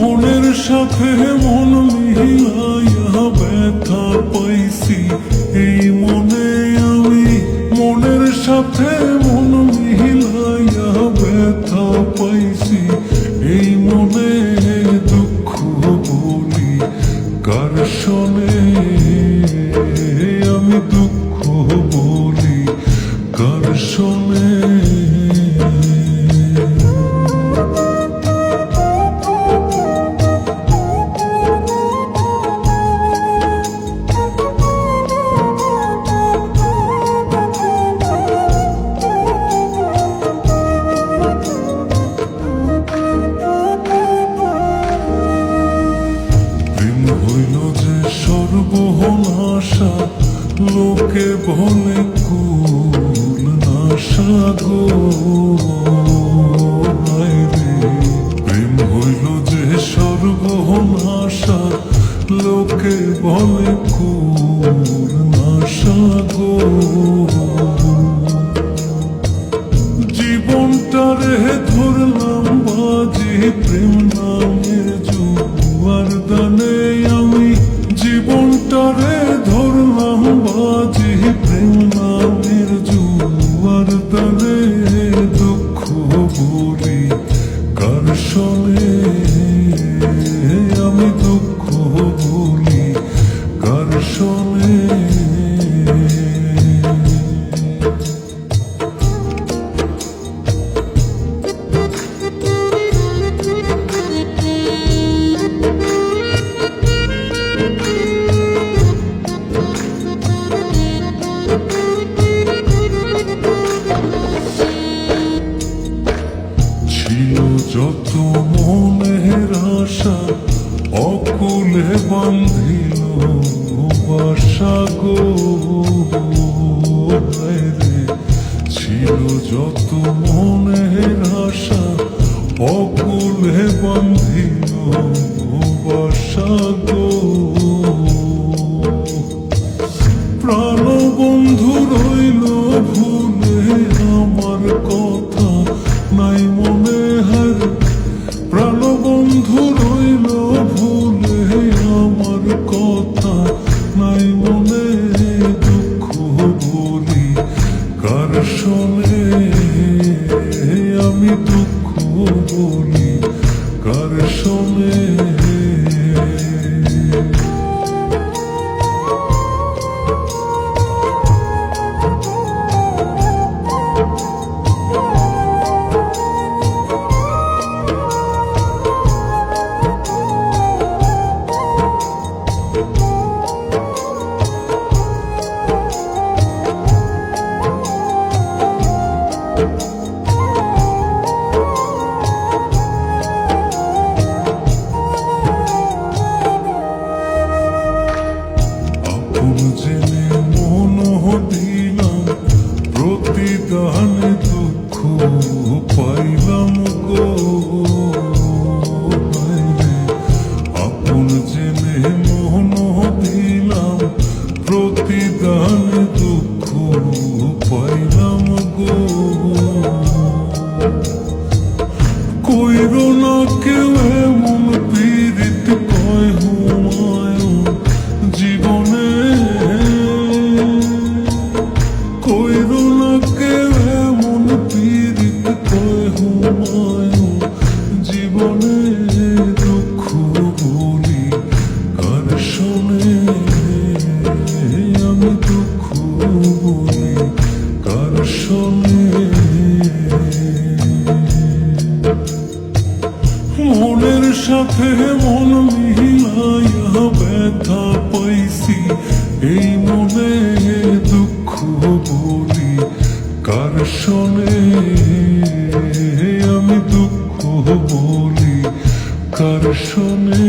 মনের সাথে মন মিলাইয়া ব্যথা পাইছি এই মনে আমি, মনের সাথে মন মিলাইয়া ব্যথা পাইছি এই মনে, দুঃখ বলি কার শোনে, আমি দুঃখ বলি কার শোনে। হইল যে সর্বনাশা, লোকে বলে কুল নাশা গো, প্রেম হইল যে সর্বনাশা, লোকে বলে কুল নাশা গো। জীবনটারে ধরলাম বাজি প্রেম নামের জুয়ার দানে, আমি জীবনটারে ধরলাম বাজি প্রেম নামের জুয়ার দানে, দুঃখ বলি কার শোনে, আমি দুঃখ বলি কার শোনে। ছিল যত মনের আশা, অকুলে বান্ধিল বাসা গো, ছিল যত মনের আশা, অকুলে বান্ধিল বাসা গো। প্রাণ বন্ধু রইল ভুলে আমার কথা নাই মনে হার, প্রাণ বন্ধু রইল ভুলে আমার কথা নাই মনে, দুঃখ বলি কার শোনে, আমি দুঃখ বলি কার শোনে। জেনে মন দিলাম প্রতিদানে দুঃখ পাইলাম গো, আপন জেনে মন দিলাম প্রতিদানে দুঃখ পাইলাম গো। কইর না কেউ এমন পীড়িত কয় হুমায়ুন জীবনে, কইর না কেউ এমন পীড়িত কয় হুমায়ুন জীবনে, দুঃখ বলি কার শোনে, আমি দুঃখ বলি কার শোনে। মনের সাথে মন মিলাইয়া ব্যথা পাইছি এই মনে, দুঃখ বলি কার শোনে, আমি দুঃখ বলি কার শোনে।